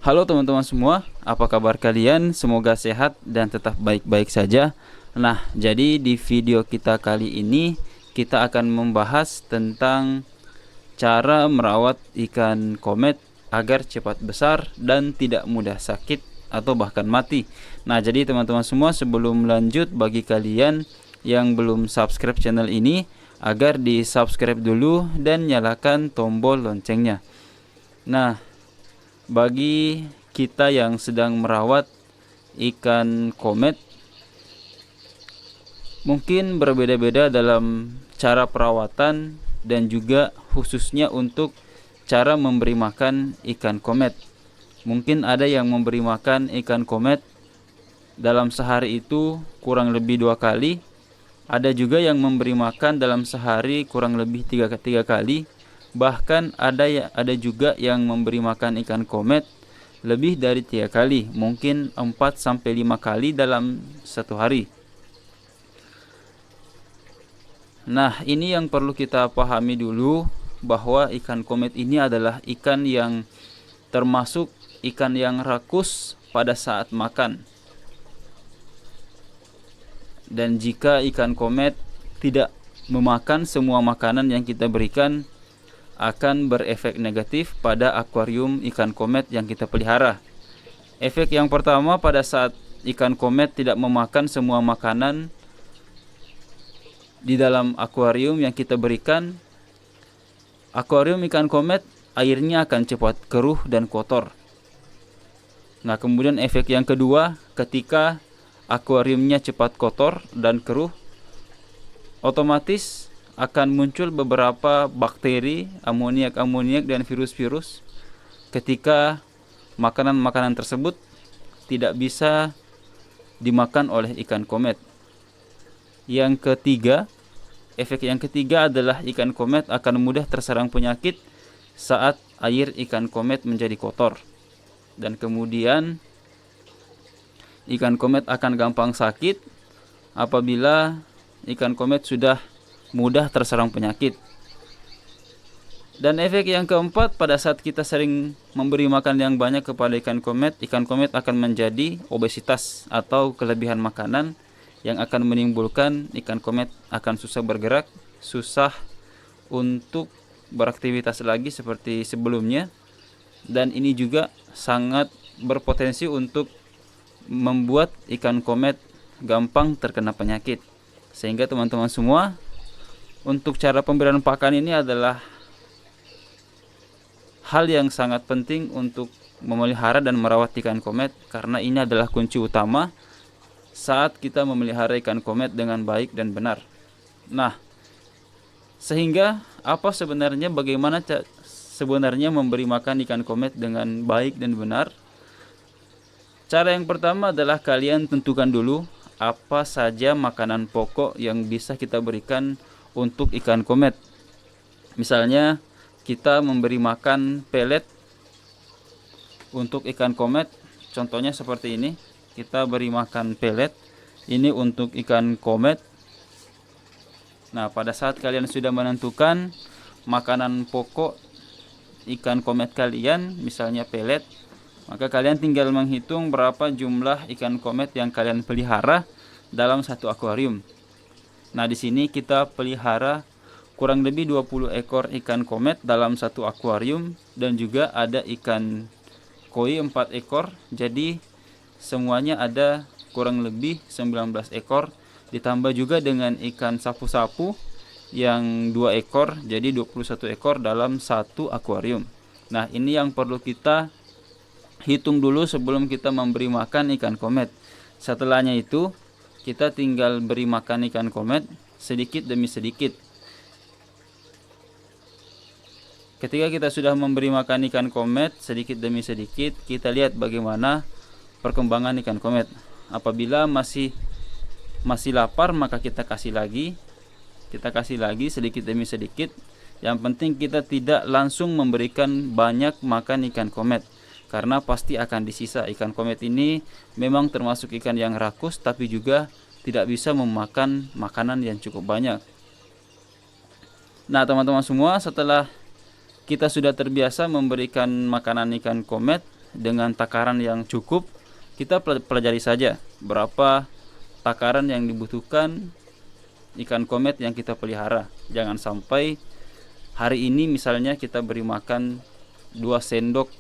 Halo teman-teman semua, apa kabar kalian? Semoga sehat dan tetap baik-baik saja. Nah, jadi di video kita kali ini kita akan membahas tentang cara merawat ikan komet agar cepat besar dan tidak mudah sakit atau bahkan mati. Nah, jadi teman-teman semua, sebelum lanjut, bagi kalian yang belum subscribe channel ini, agar di subscribe dulu dan nyalakan tombol loncengnya. Nah, bagi kita yang sedang merawat ikan komet, mungkin berbeda-beda dalam cara perawatan dan juga khususnya untuk cara memberi makan ikan komet. Mungkin ada yang memberi makan ikan komet dalam sehari itu kurang lebih 2 kali. Ada juga yang memberi makan dalam sehari kurang lebih 3 kali. Bahkan ada juga yang memberi makan ikan komet lebih dari 3 kali, mungkin 4-5 kali dalam satu hari. Nah, ini yang perlu kita pahami dulu, bahwa ikan komet ini adalah ikan yang termasuk ikan yang rakus pada saat makan. Dan jika ikan komet tidak memakan semua makanan yang kita berikan, akan berefek negatif pada akuarium ikan komet yang kita pelihara. Efek yang pertama, pada saat ikan komet tidak memakan semua makanan di dalam akuarium yang kita berikan, akuarium ikan komet airnya akan cepat keruh dan kotor. Nah, kemudian efek yang kedua, ketika akuariumnya cepat kotor dan keruh, otomatis akan muncul beberapa bakteri, amoniak dan virus-virus ketika makanan-makanan tersebut tidak bisa dimakan oleh ikan komet. Yang ketiga, efek yang ketiga adalah ikan komet akan mudah terserang penyakit saat air ikan komet menjadi kotor. Dan kemudian ikan komet akan gampang sakit apabila ikan komet sudah mudah terserang penyakit. Dan efek yang keempat, pada saat kita sering memberi makan yang banyak kepada ikan komet akan menjadi obesitas atau kelebihan makanan, yang akan menimbulkan ikan komet akan susah bergerak, susah untuk beraktivitas lagi seperti sebelumnya. Dan ini juga sangat berpotensi untuk membuat ikan komet gampang terkena penyakit. Sehingga teman-teman semua, untuk cara pemberian pakan ini adalah hal yang sangat penting untuk memelihara dan merawat ikan komet, karena ini adalah kunci utama saat kita memelihara ikan komet dengan baik dan benar. Nah, sehingga bagaimana sebenarnya memberi makan ikan komet dengan baik dan benar? Cara yang pertama adalah kalian tentukan dulu apa saja makanan pokok yang bisa kita berikan untuk ikan komet. Misalnya kita memberi makan pelet untuk ikan komet, contohnya seperti ini. Kita beri makan pelet ini untuk ikan komet. Nah, pada saat kalian sudah menentukan makanan pokok ikan komet kalian, misalnya pelet, maka kalian tinggal menghitung berapa jumlah ikan komet yang kalian pelihara dalam satu akuarium. Nah, di sini kita pelihara kurang lebih 20 ekor ikan komet dalam satu akuarium, dan juga ada ikan koi 4 ekor. Jadi semuanya ada kurang lebih 19 ekor, ditambah juga dengan ikan sapu-sapu yang 2 ekor, jadi 21 ekor dalam satu akuarium. Nah, ini yang perlu kita hitung dulu sebelum kita memberi makan ikan komet. Setelahnya itu kita tinggal beri makan ikan komet sedikit demi sedikit. Ketika kita sudah memberi makan ikan komet sedikit demi sedikit, kita lihat bagaimana perkembangan ikan komet. Apabila masih lapar, maka kita kasih lagi sedikit demi sedikit. Yang penting kita tidak langsung memberikan banyak makan ikan komet, karena pasti akan disisa. Ikan komet ini memang termasuk ikan yang rakus, tapi juga tidak bisa memakan makanan yang cukup banyak. Nah teman-teman semua, setelah kita sudah terbiasa memberikan makanan ikan komet dengan takaran yang cukup, kita pelajari saja berapa takaran yang dibutuhkan ikan komet yang kita pelihara. Jangan sampai hari ini misalnya kita beri makan 2 sendok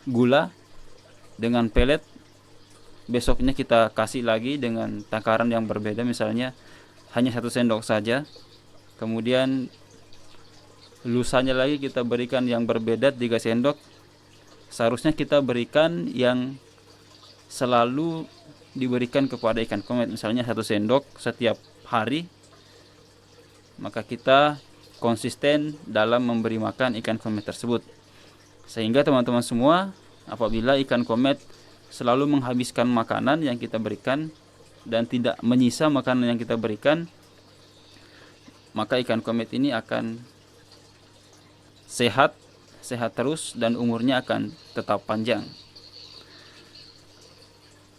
gula dengan pelet, besoknya kita kasih lagi dengan takaran yang berbeda, misalnya hanya 1 sendok saja, kemudian lusanya lagi kita berikan yang berbeda 3 sendok. Seharusnya kita berikan yang selalu diberikan kepada ikan komet, misalnya 1 sendok setiap hari, maka kita konsisten dalam memberi makan ikan komet tersebut. Sehingga teman-teman semua, apabila ikan komet selalu menghabiskan makanan yang kita berikan dan tidak menyisa makanan yang kita berikan, maka ikan komet ini akan sehat terus dan umurnya akan tetap panjang.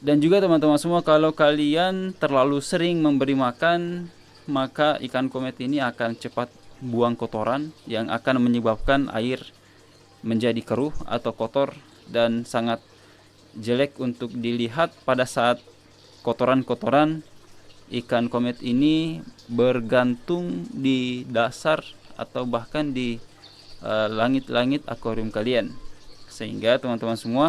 Dan juga teman-teman semua, kalau kalian terlalu sering memberi makan, maka ikan komet ini akan cepat buang kotoran yang akan menyebabkan air menjadi keruh atau kotor dan sangat jelek untuk dilihat pada saat kotoran-kotoran ikan komet ini bergantung di dasar atau bahkan di langit-langit akuarium kalian. Sehingga teman-teman semua,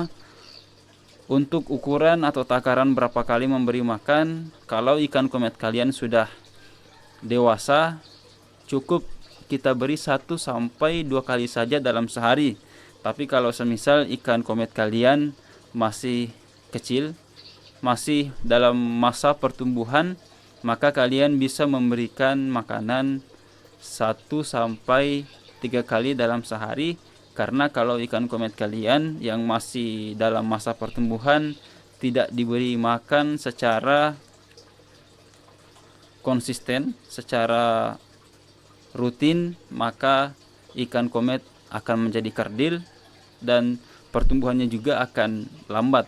untuk ukuran atau takaran berapa kali memberi makan, kalau ikan komet kalian sudah dewasa, cukup kita beri 1 sampai 2 kali saja dalam sehari. Tapi kalau semisal ikan komet kalian masih kecil, masih dalam masa pertumbuhan, maka kalian bisa memberikan makanan 1 sampai 3 kali dalam sehari. Karena kalau ikan komet kalian yang masih dalam masa pertumbuhan tidak diberi makan secara konsisten, secara rutin, maka ikan komet akan menjadi kerdil dan pertumbuhannya juga akan lambat.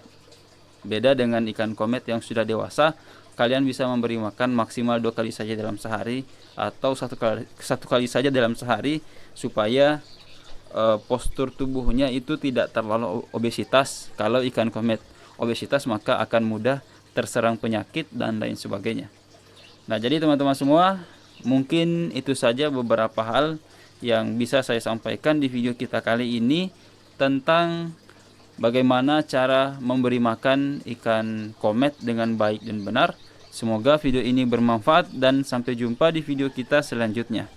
Beda dengan ikan komet yang sudah dewasa, kalian bisa memberi makan maksimal 2 kali saja dalam sehari atau satu kali saja dalam sehari, supaya postur tubuhnya itu tidak terlalu obesitas. Kalau ikan komet obesitas, maka akan mudah terserang penyakit dan lain sebagainya. Nah, jadi teman-teman semua, mungkin itu saja beberapa hal yang bisa saya sampaikan di video kita kali ini tentang bagaimana cara memberi makan ikan komet dengan baik dan benar. Semoga video ini bermanfaat dan sampai jumpa di video kita selanjutnya.